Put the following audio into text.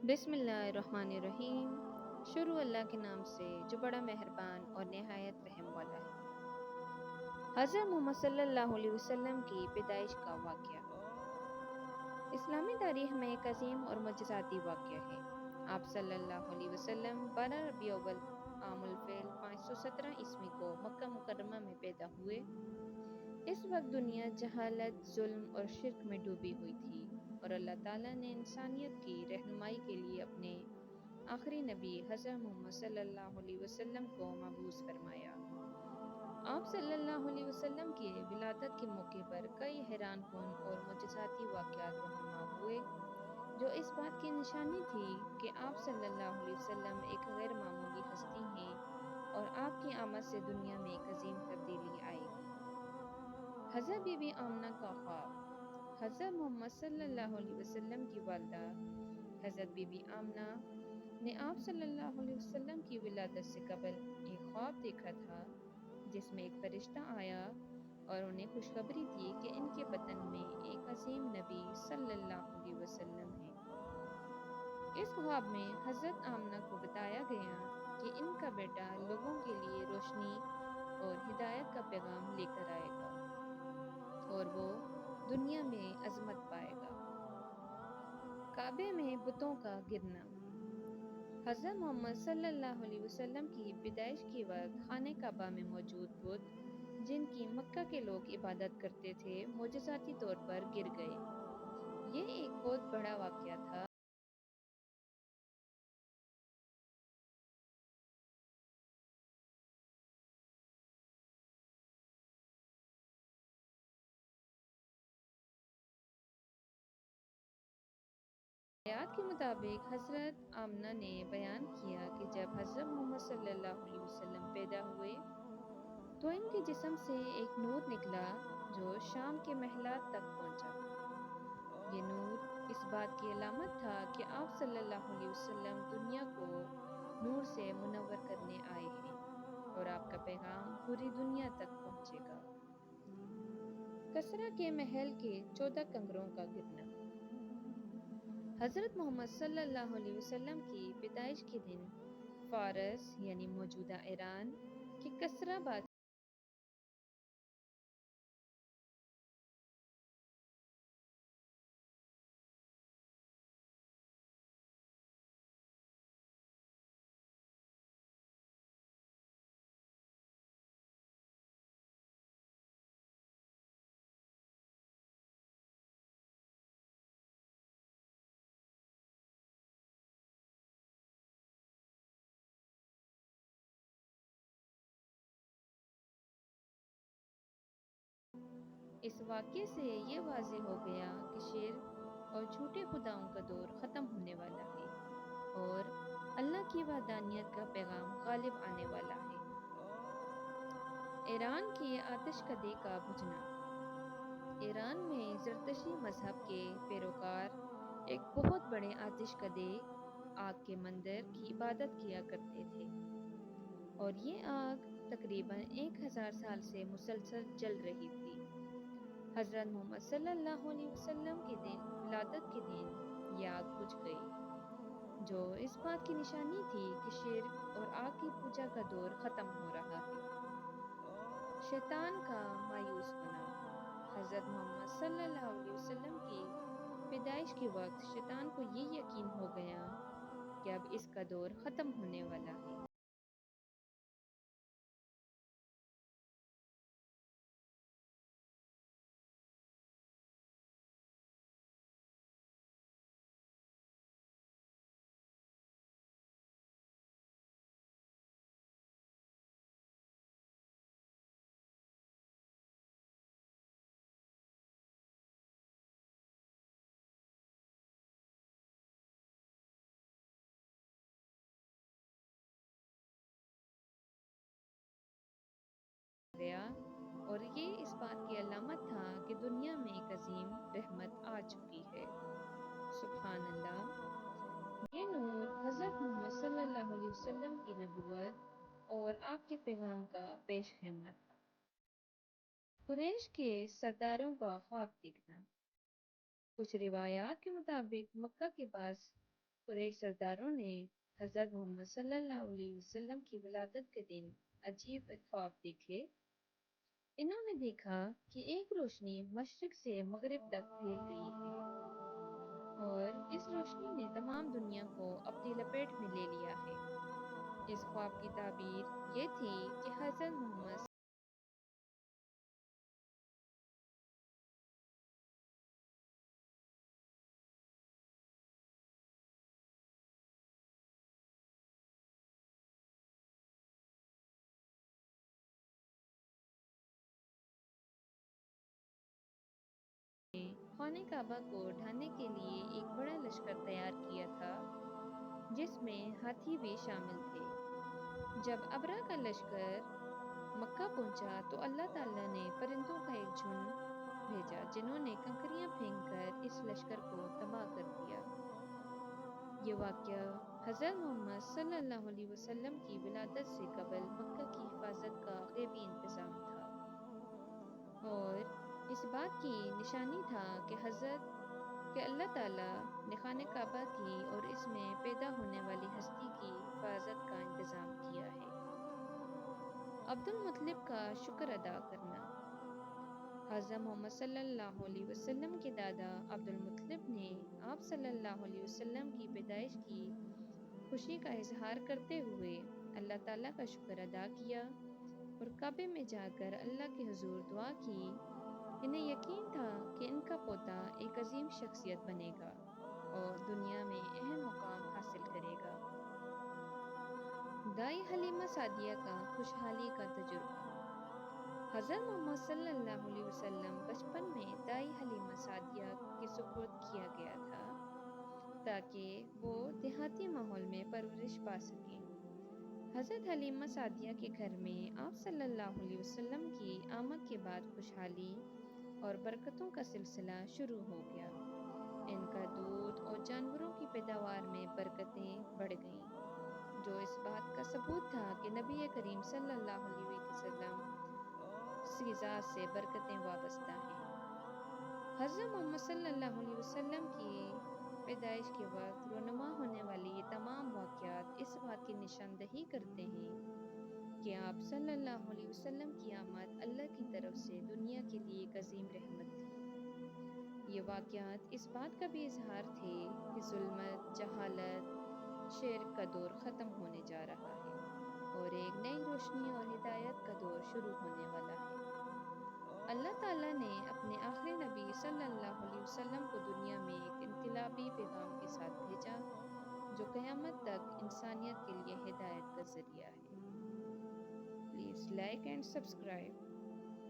بسم اللہ الرحمن الرحیم۔ شروع اللہ کے نام سے جو بڑا مہربان اور نہایت رحم والا ہے۔ حضرت محمد صلی اللہ علیہ وسلم کی پیدائش کا واقعہ اسلامی تاریخ میں ایک عظیم اور معجزاتی واقعہ ہے۔ آپ صلی اللہ علیہ وسلم 12 ربیع الاول عام الفیل 517 عیسوی کو مکہ مکرمہ میں پیدا ہوئے۔ اس وقت دنیا جہالت، ظلم اور شرک میں ڈوبی ہوئی تھی، اور اللہ تعالیٰ نے انسانیت کی رہنمائی کے لیے اپنے آخری نبی حضرت محمد صلی اللہ علیہ وسلم کو مبعوث فرمایا۔ آپ صلی اللہ علیہ وسلم کی ولادت کے موقع پر کئی حیران کن اور معجزاتی واقعات رونما ہوئے، جو اس بات کی نشانی تھی کہ آپ صلی اللہ علیہ وسلم ایک غیر معمولی ہستی ہیں اور آپ کی آمد سے دنیا میں ایک عظیم تبدیلی آئے گی۔ حضرت بی بی آمنہ کا خواب۔ حضرت محمد صلی اللہ علیہ وسلم کی والدہ حضرت بی بی آمنہ نے آپ صلی اللہ علیہ وسلم کی ولادت سے قبل ایک خواب دیکھا تھا، جس میں ایک فرشتہ آیا اور انہیں خوشخبری دی کہ ان کے بطن میں ایک عظیم نبی صلی اللہ علیہ وسلم ہے۔ اس خواب میں حضرت آمنہ کو بتایا گیا کہ ان کا بیٹا لوگوں کے لیے روشنی اور ہدایت کا پیغام لے کر آئے گا، اور وہ دنیا میں عظمت پائے گا۔ کعبے میں بتوں کا گرنا۔ حضرت محمد صلی اللہ علیہ وسلم کی پیدائش کے وقت خانہ کعبہ میں موجود بت، جن کی مکہ کے لوگ عبادت کرتے تھے، معجزاتی طور پر گر گئے۔ یہ ایک بہت بڑا واقعہ تھا۔ روایات کے مطابق حضرت آمنہ نے بیان کیا کہ جب حضرت محمد صلی اللہ علیہ وسلم پیدا ہوئے تو ان کے جسم سے ایک نور نکلا جو شام کے محلات تک پہنچا۔ یہ نور اس بات کی علامت تھا کہ آپ صلی اللہ علیہ وسلم دنیا کو نور سے منور کرنے آئے ہیں، اور آپ کا پیغام پوری دنیا تک پہنچے گا۔ کسرا کے محل کے 14 کنگروں کا گرنا۔ حضرت محمد صلی اللہ علیہ وسلم کی پیدائش کے دن فارس یعنی موجودہ ایران کے کسرا بادشاہ اس واقعے سے یہ واضح ہو گیا کہ شرک اور جھوٹے خداؤں کا دور ختم ہونے والا ہے، اور اللہ کی وحدانیت کا پیغام غالب آنے والا ہے۔ ایران کی آتش کدے کا بجھنا۔ ایران میں زرتشتی مذہب کے پیروکار ایک بہت بڑے آتش کدے آگ کے مندر کی عبادت کیا کرتے تھے، اور یہ آگ تقریباً 1000 سال سے مسلسل جل رہی تھی۔ حضرت محمد صلی اللہ علیہ وسلم کے ولادت کے دن یہ آگ بجھ گئی، جو اس بات کی نشانی تھی کہ شرک اور آگ کی پوجا کا دور ختم ہو رہا ہے۔ شیطان کا مایوس ہونا۔ حضرت محمد صلی اللہ علیہ وسلم کی پیدائش کے وقت شیطان کو یہ یقین ہو گیا کہ اب اس کا دور ختم ہونے والا ہے۔ گیا، اور یہ اس بات کی علامت تھا کہ دنیا میں ایک عظیم رحمت آ چکی ہے۔ سبحان اللہ۔ یہ نور حضرت محمد صلی اللہ علیہ وسلم کی نبوت اور آپ کے پیغام کا پیش خدمت تھا۔ قریش کے سرداروں کا خواب دیکھنا۔ کچھ روایات کے مطابق مکہ کے پاس قریش سرداروں نے حضرت محمد صلی اللہ علیہ وسلم کی ولادت کے دن عجیب خواب دیکھے۔ انہوں نے دیکھا کہ ایک روشنی مشرق سے مغرب تک پھیل رہی ہے اور اس روشنی نے تمام دنیا کو اپنی لپیٹ میں لے لیا ہے۔ اس خواب کی تعبیر یہ تھی کہ حضرت محمد نے خانہ کعبہ کو ڈھانے کے لیے ایک بڑا لشکر تیار کیا تھا جس میں ہاتھی بھی شامل تھے۔ جب ابرہہ کا لشکر مکہ پہنچا تو اللہ تعالیٰ نے پرندوں کا ایک جھنڈ بھیجا جنہوں نے کنکریاں پھینک کر اس لشکر کو تباہ کر دیا۔ یہ واقعہ حضرت محمد صلی اللہ علیہ وسلم کی ولادت سے قبل مکہ کی حفاظت کا غیبی انتظام تھا اور اس بات کی نشانی تھا کہ اللہ تعالیٰ نے خانہ کعبہ کی اور اس میں پیدا ہونے والی ہستی کی حفاظت کا انتظام کیا ہے۔ عبد المطلب کا شکر ادا کرنا۔ حضرت محمد صلی اللہ علیہ وسلم کے دادا عبد المطلب نے آپ صلی اللہ علیہ وسلم کی پیدائش کی خوشی کا اظہار کرتے ہوئے اللہ تعالیٰ کا شکر ادا کیا اور کعبے میں جا کر اللہ کے حضور دعا کی۔ انہیں یقین تھا کہ ان کا پوتا ایک عظیم شخصیت بنے گا اور دنیا میں اہم مقام حاصل کرے گا۔ دائی حلیمہ سعدیہ کا خوشحالی کا تجربہ۔ حضرت محمد صلی اللہ علیہ وسلم بچپن میں دائی حلیمہ سعدیہ کے سپرد کیا گیا تھا تاکہ وہ دیہاتی ماحول میں پرورش پا سکیں۔ حضرت حلیمہ سعدیہ کے گھر میں آپ صلی اللہ علیہ وسلم کی آمد کے بعد خوشحالی اور برکتوں کا سلسلہ شروع ہو گیا۔ ان کا دودھ اور جانوروں کی پیداوار میں برکتیں بڑھ گئیں، جو اس بات کا ثبوت تھا کہ نبی کریم صلی اللہ علیہ وسلم کی ذات سے برکتیں وابستہ ہیں۔ حضرت محمد صلی اللہ علیہ وسلم کی پیدائش کے وقت رونما ہونے والے یہ تمام واقعات اس بات کی نشاندہی کرتے ہیں کہ آپ صلی اللہ علیہ وسلم کی آمد اللہ کی طرف سے دنیا کے لیے ایک عظیم رحمت تھی۔ یہ واقعات اس بات کا بھی اظہار تھے کہ ظلمت، جہالت، شرک کا دور ختم ہونے جا رہا ہے اور ایک نئی روشنی اور ہدایت کا دور شروع ہونے والا ہے۔ اللہ تعالیٰ نے اپنے آخری نبی صلی اللہ علیہ وسلم کو دنیا میں ایک انقلابی پیغام کے ساتھ بھیجا جو قیامت تک انسانیت کے لیے ہدایت کا ذریعہ ہے۔ Please like and subscribe.